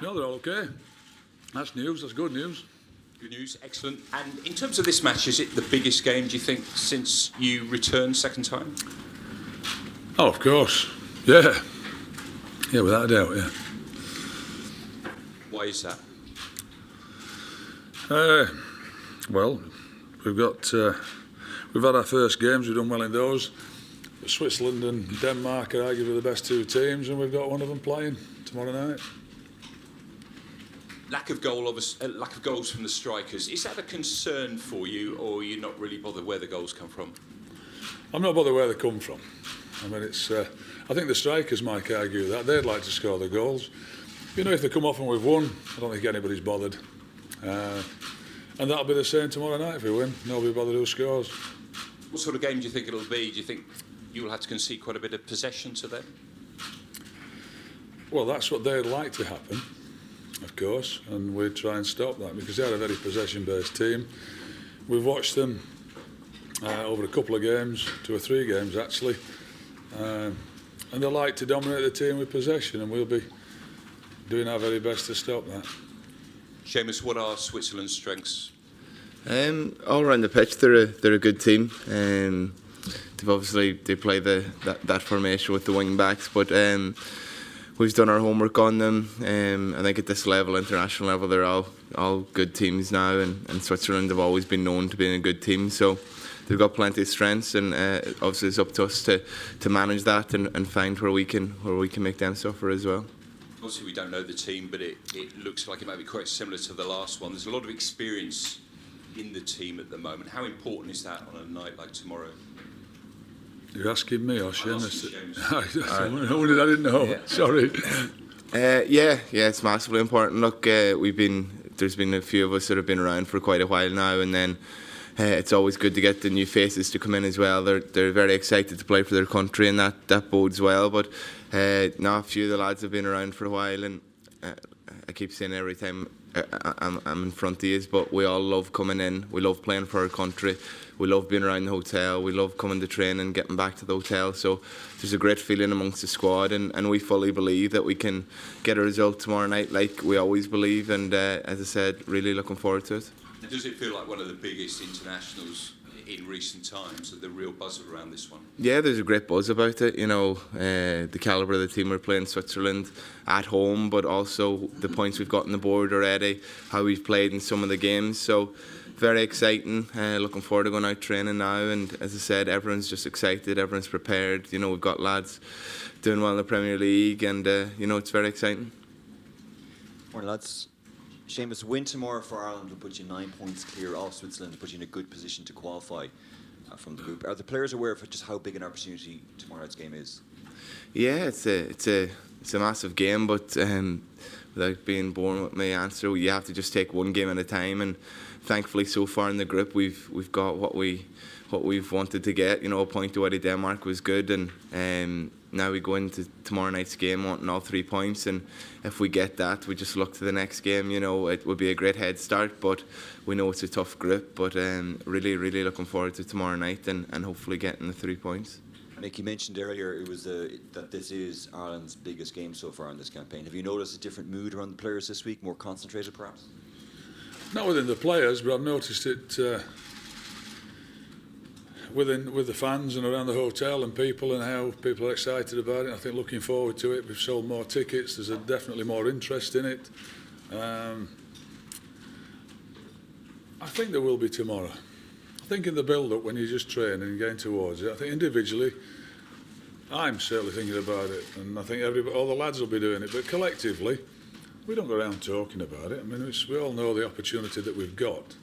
No, they're all okay. That's news. That's good news. Good news, excellent. And in terms of this match, is it the biggest game, do you think, since you returned second time? Oh, of course. Yeah. Yeah, without a doubt, yeah. Why is that? Well, we've had our first games. We've done well in those. Switzerland and Denmark are arguably the best two teams, and we've got one of them playing tomorrow night. Lack of goals from the strikers. Is that a concern for you, or are you not really bothered where the goals come from? I'm not bothered where they come from. I mean, it's. I think the strikers might argue that they'd like to score the goals. You know, if they come off and we've won, I don't think anybody's bothered. And that'll be the same tomorrow night if we win. Nobody bothered who scores. What sort of game do you think it'll be? Do you think you'll have to concede quite a bit of possession to them? Well, that's what they'd like to happen, of course, and we try and stop that because they're a very possession-based team. We've watched them over a couple of games, 2 or 3 games actually, and they like to dominate the team with possession, and we'll be doing our very best to stop that. Seamus, what are Switzerland's strengths? All around the pitch, they're a good team. They play that formation with the wing backs, but we've done our homework on them. I think at this level, international level, they're all good teams now, and Switzerland have always been known to being a good team. So they've got plenty of strengths, and obviously it's up to us to manage that and find where we can make them suffer as well. Obviously, we don't know the team, but it looks like it might be quite similar to the last one. There's a lot of experience in the team at the moment. How important is that on a night like tomorrow? You're asking me or Seamus? I didn't know. Yeah. Sorry. Yeah, it's massively important. Look, there's been a few of us that have been around for quite a while now, and then it's always good to get the new faces to come in as well. They're very excited to play for their country, and that bodes well. But now a few of the lads have been around for a while, and I keep saying every time I'm in front of you, but we all love coming in. We love playing for our country. We love being around the hotel. We love coming to train and getting back to the hotel. So there's a great feeling amongst the squad, and we fully believe that we can get a result tomorrow night, like we always believe. And as I said, really looking forward to it. Does it feel like one of the biggest internationals in recent times? The real buzz around this one? Yeah, there's a great buzz about it. You know, the calibre of the team we're playing, Switzerland at home, but also the points we've got on the board already, how we've played in some of the games. So very exciting. Looking forward to going out training now. And as I said, everyone's just excited. Everyone's prepared. You know, we've got lads doing well in the Premier League, and you know, it's very exciting. Morning, lads. Seamus, win tomorrow for Ireland will put you 9 points clear of Switzerland and put you in a good position to qualify from the group. Are the players aware of just how big an opportunity tomorrow's game is? Yeah, it's a massive game, but without being born with my answer, you have to just take one game at a time. And thankfully, so far in the group, we've got what we've wanted to get. You know, a point away to Denmark was good, and now we go into tomorrow night's game wanting all 3 points, and if we get that, we just look to the next game. You know, it would be a great head start, but we know it's a tough group. But really looking forward to tomorrow night and hopefully getting the 3 points. Mick, you mentioned earlier it was that this is Ireland's biggest game so far in this campaign. Have you noticed a different mood around the players this week, more concentrated perhaps? Not within the players, but I've noticed it with the fans and around the hotel and people, and how people are excited about it. I think looking forward to it. We've sold more tickets. There's definitely more interest in it. I think there will be tomorrow. I think in the build-up, when you're just training and getting towards it, I think individually, I'm certainly thinking about it, and I think all the lads will be doing it. But collectively, we don't go around talking about it. I mean, we all know the opportunity that we've got.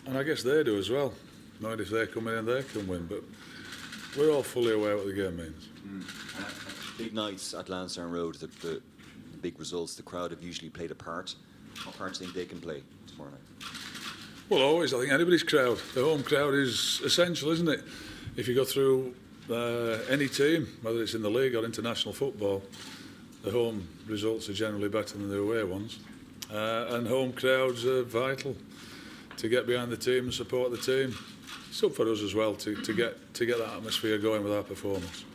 And I guess they do as well. Knowing if they're coming in, they can win. But we're all fully aware what the game means. Big nights at Lansdowne Road, the big results, the crowd have usually played a part. What part do you think they can play tomorrow night? Well, always. I think anybody's crowd. The home crowd is essential, isn't it? If you go through any team, whether it's in the league or international football, the home results are generally better than the away ones. And home crowds are vital to get behind the team and support the team. It's up for us as well to get that atmosphere going with our performance.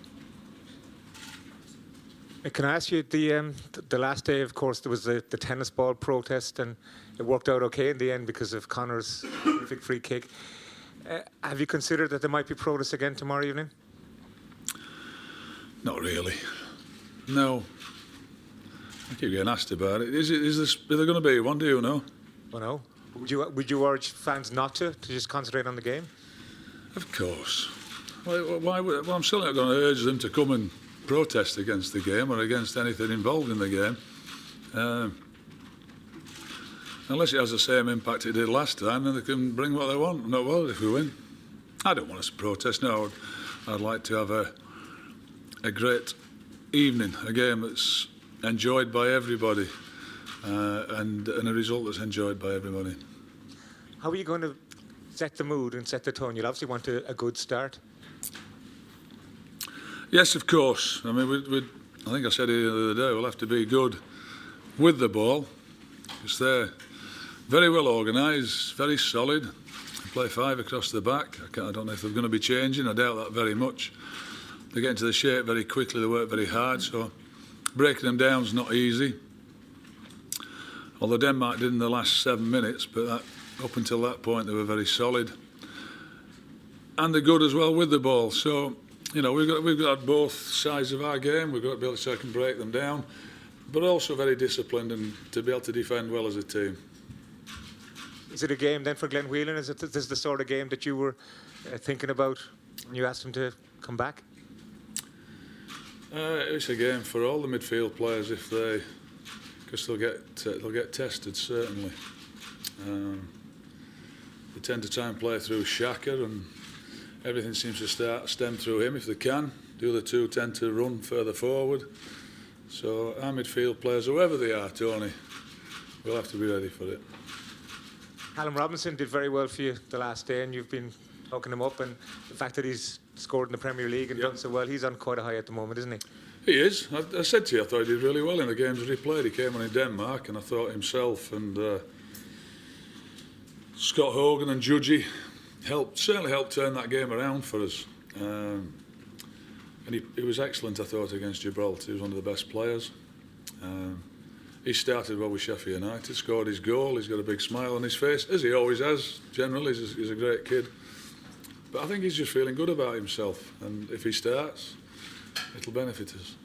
Can I ask you, the last day, of course, there was the tennis ball protest, and it worked out okay in the end because of Connor's terrific free kick. Have you considered that there might be protests again tomorrow evening? Not really. No. I keep getting asked about it. Is there going to be one? Do you know? Oh, no. Would you urge fans not to just concentrate on the game? Of course. Why I'm still not going to urge them to come and protest against the game or against anything involved in the game. Unless it has the same impact it did last time, then they can bring what they want. Not well if we win. I don't want us to protest. No, I'd like to have a great evening, a game that's enjoyed by everybody, and a result that's enjoyed by everybody. How are you going to set the mood and set the tone? You'll obviously want a good start. Yes, of course. I mean, I think I said it the other day, we'll have to be good with the ball, because they're very well organised, very solid. They play 5 across the back. I don't know if they're going to be changing. I doubt that very much. They get into the shape very quickly. They work very hard. So breaking them down is not easy. Although Denmark did in the last 7 minutes, but up until that point they were very solid. And they're good as well with the ball. So, you know, we've got both sides of our game. We've got to be able to check and break them down, but also very disciplined and to be able to defend well as a team. Is it a game then for Glenn Whelan? Is this the sort of game that you were thinking about when you asked him to come back? It's a game for all the midfield players because they'll get tested certainly. They tend to try and play through Shaka, and everything seems to stem through him if they can. The other two tend to run further forward. So our midfield players, whoever they are, Tony, we'll have to be ready for it. Callum Robinson did very well for you the last day, and you've been talking him up, and the fact that he's scored in the Premier League and done so well, he's on quite a high at the moment, isn't he? He is. I said to you, I thought he did really well in the games that he played. He came on in Denmark, and I thought himself and Scott Hogan and Judgy certainly helped turn that game around for us. And he was excellent, I thought, against Gibraltar. He was one of the best players. He started well with Sheffield United, scored his goal. He's got a big smile on his face, as he always has. Generally, he's a great kid. But I think he's just feeling good about himself, and if he starts, it'll benefit us.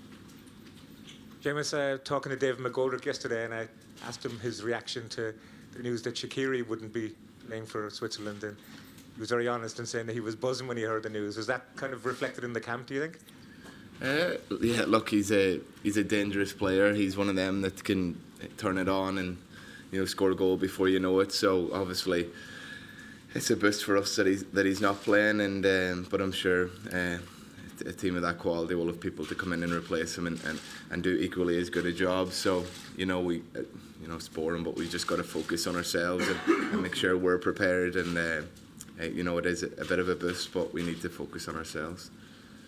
Seamus, talking to David McGoldrick yesterday, and I asked him his reaction to the news that Shaqiri wouldn't be playing for Switzerland, and he was very honest in saying that he was buzzing when he heard the news. Was that kind of reflected in the camp, do you think? Yeah, look, he's a dangerous player. He's one of them that can turn it on and, you know, score a goal before you know it. So obviously, it's a boost for us that he's not playing. And but I'm sure a team of that quality will have people to come in and replace him and do equally as good a job. So you know it's boring, but we just got to focus on ourselves and make sure we're prepared. And you know, it is a bit of a boost, but we need to focus on ourselves.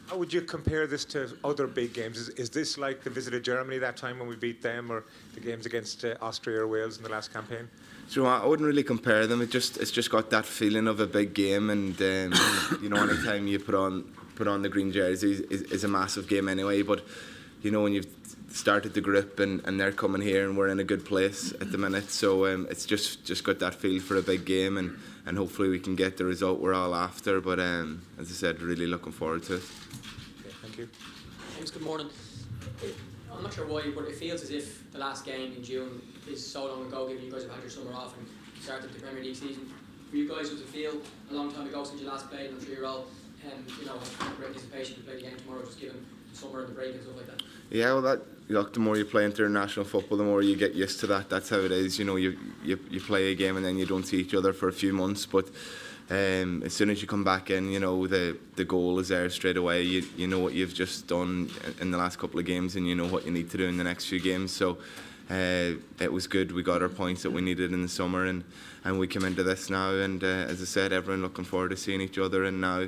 How would you compare this to other big games? Is this like the visit to Germany that time when we beat them, or the games against Austria or Wales in the last campaign? So I wouldn't really compare them. It's just got that feeling of a big game, and you know, anytime you put on the green jersey is a massive game anyway. But you know, when you've started the group and they're coming here and we're in a good place at the minute, so it's just got that feel for a big game, and hopefully we can get the result we're all after. But as I said, really looking forward to it. Okay, thank you. James, good morning. I'm not sure why, but it feels as if the last game in June is so long ago, given you guys have had your summer off and started the Premier League season. For you guys, does it feel a long time ago since you last played? I'm sure you're all have great anticipation to play the game tomorrow, just given the summer and the break and stuff like that. Yeah, well, the more you play international football, the more you get used to that. That's how it is. You know, you play a game and then you don't see each other for a few months, but as soon as you come back in, you know, the goal is there straight away. You know what you've just done in the last couple of games, and you know what you need to do in the next few games. So it was good. We got our points that we needed in the summer, and we came into this now. And as I said, everyone looking forward to seeing each other. And now,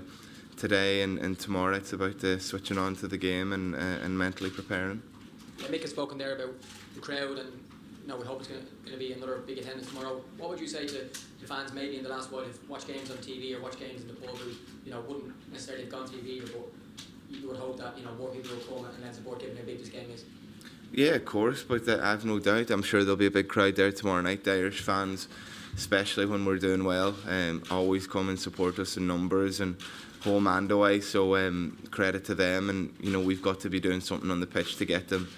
today and tomorrow, it's about switching on to the game and mentally preparing. Yeah, Mick has spoken there about the crowd, and we hope it's going to be another big attendance tomorrow. What would you say to fans maybe in the last while who've watched games on TV or watched games in the pub who wouldn't necessarily have gone TV, but you would hope that more people will come and lend support, given how big this game is. Yeah, of course, but I have no doubt. I'm sure there'll be a big crowd there tomorrow night. The Irish fans, especially when we're doing well, always come and support us in numbers and home and away. So credit to them, and we've got to be doing something on the pitch to get them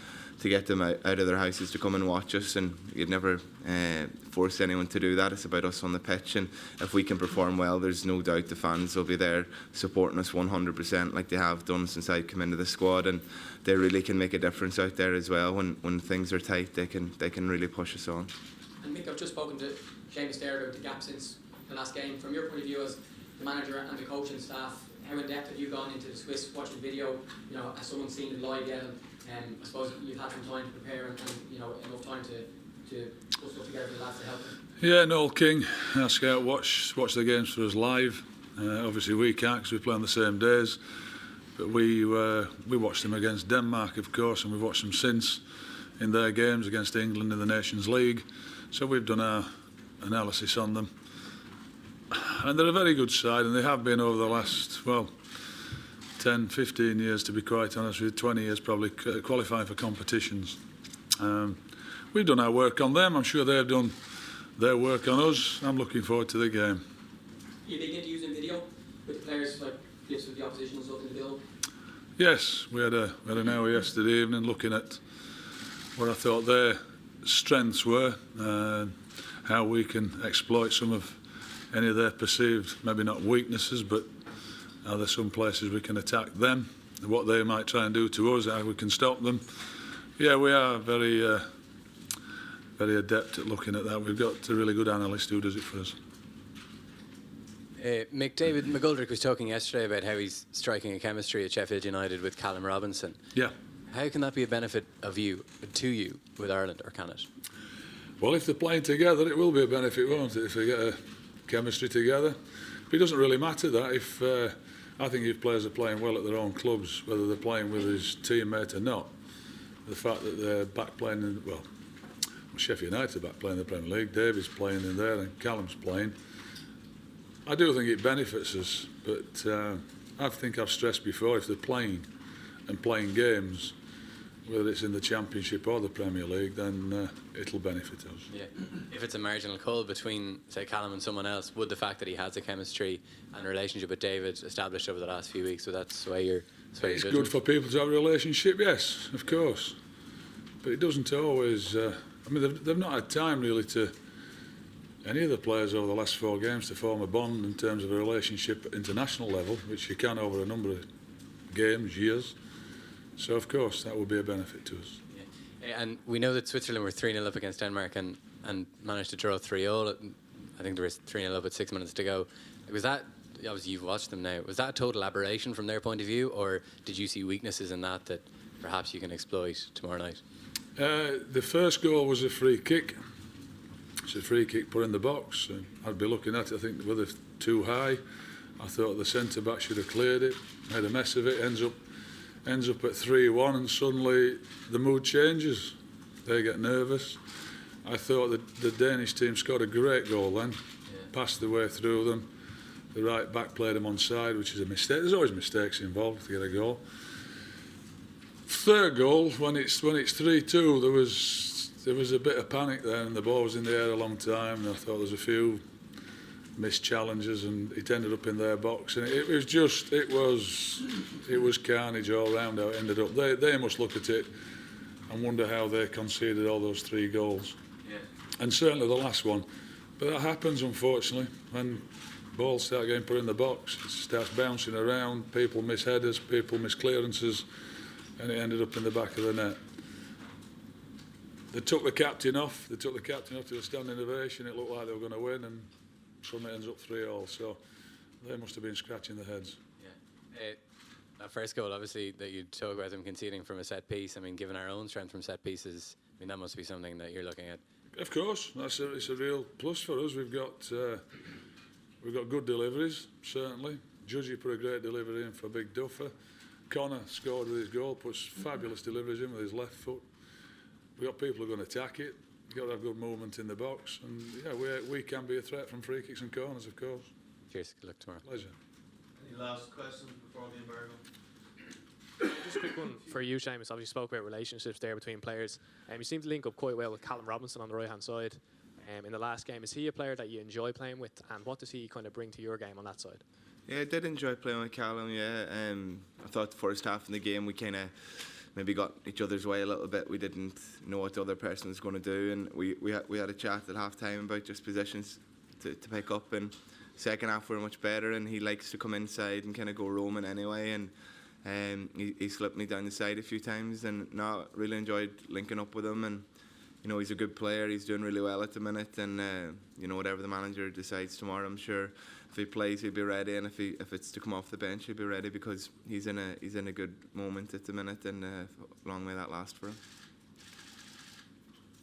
out of their houses to come and watch us. And you'd never force anyone to do that. It's about us on the pitch, and if we can perform well, there's no doubt the fans will be there supporting us 100%, like they have done since I come into the squad. And they really can make a difference out there as well. When things are tight, they can really push us on. And Mick, I've just spoken to Seamus there about the gap since the last game. From your point of view as the manager and the coaching staff, how in depth have you gone into the Swiss watching video? Has someone seen it live yet? And I suppose you've had some time to prepare and enough time to put stuff together for the lads to help them. Yeah, Noel King, our scout, watch the games for us live. Obviously we can't because we play on the same days. But we watched them against Denmark, of course, and we've watched them since in their games against England in the Nations League. So we've done our analysis on them. And they're a very good side, and they have been over the last, 10, 15 years, to be quite honest with you, 20 years probably, qualifying for competitions. We've done our work on them. I'm sure they've done their work on us. I'm looking forward to the game. Are you big into using video with the players, like clips of the opposition and stuff in the build? Yes, we had an hour yesterday evening looking at what I thought their strengths were, how we can exploit some of any of their perceived, maybe not weaknesses, but are there some places we can attack them, what they might try and do to us, how we can stop them. Yeah, we are very adept at looking at that. We've got a really good analyst who does it for us. Mick, David McGoldrick was talking yesterday about how he's striking a chemistry at Sheffield United with Callum Robinson. Yeah. How can that be a benefit to you with Ireland, or can it? Well, if they're playing together, it will be a benefit, won't it, if they get a chemistry together. But it doesn't really matter that. I think if players are playing well at their own clubs, whether they're playing with his teammate or not, the fact that they're back playing Sheffield United are back playing in the Premier League, David's playing in there and Callum's playing, I do think it benefits us, but I think I've stressed before, if they're playing and playing games, whether it's in the Championship or the Premier League, then it'll benefit us. Yeah. If it's a marginal call between, say, Callum and someone else, would the fact that he has a chemistry and a relationship with David established over the last few weeks, would that sway your It's good for people to have a relationship, yes, of course. But it doesn't always... they've not had time really to... Any of the players over the last 4 games to form a bond in terms of a relationship at international level, which you can over a number of games, years. So, of course, that would be a benefit to us. Yeah. And we know that Switzerland were 3-0 up against Denmark and managed to draw 3-0. I think there was 3-0 up with 6 minutes to go. Was that, obviously you've watched them now, was that a total aberration from their point of view, or did you see weaknesses in that perhaps you can exploit tomorrow night? The first goal was a free kick. It's a free kick put in the box. I'd be looking at it, I think, whether too high. I thought the centre-back should have cleared it, made a mess of it, ends up at 3-1, and suddenly the mood changes. They get nervous. I thought that the Danish team scored a great goal then, passed the way through them. The right back played them onside, which is a mistake. There's always mistakes involved to get a goal. Third goal, when it's 3-2, there was a bit of panic there, and the ball was in the air a long time, and I thought there was a few missed challenges, and it ended up in their box, and it was carnage all round how it ended up. They must look at it and wonder how they conceded all those 3 goals. Yeah. And certainly the last one. But that happens, unfortunately, when balls start getting put in the box. It starts bouncing around, people miss headers, people miss clearances, and it ended up in the back of the net. They took the captain off to a standing ovation. It looked like they were going to win, and suddenly it ends up 3-3. So they must have been scratching their heads. Yeah. That first goal, obviously, that you talk about them conceding from a set piece. I mean, given our own strength from set pieces, I mean, that must be something that you're looking at. Of course, it's a real plus for us. We've got good deliveries, certainly. Judgy put a great delivery in for Big Duffer. Connor scored with his goal, puts fabulous deliveries in with his left foot. We've got people who are going to attack it. You've got to have good movement in the box. And yeah, we can be a threat from free kicks and corners, of course. Cheers. Good luck tomorrow. Pleasure. Any last questions before the embargo? Just a quick one for you, Seamus. Obviously, you spoke about relationships there between players. You seem to link up quite well with Callum Robinson on the right-hand side. In the last game, is he a player that you enjoy playing with, and what does he kind of bring to your game on that side? Yeah, I did enjoy playing with Callum. Yeah, I thought the first half in the game we kind of maybe got each other's way a little bit. We didn't know what the other person was going to do, and we had a chat at half time about just positions to pick up. And second half we were much better, and he likes to come inside and kind of go roaming anyway. And he slipped me down the side a few times, and no, really enjoyed linking up with him. And you know, he's a good player. He's doing really well at the minute, and you know, whatever the manager decides tomorrow, I'm sure if he plays, he'll be ready, and if it's to come off the bench, he'll be ready, because he's in a good moment at the minute, and long may that last for him.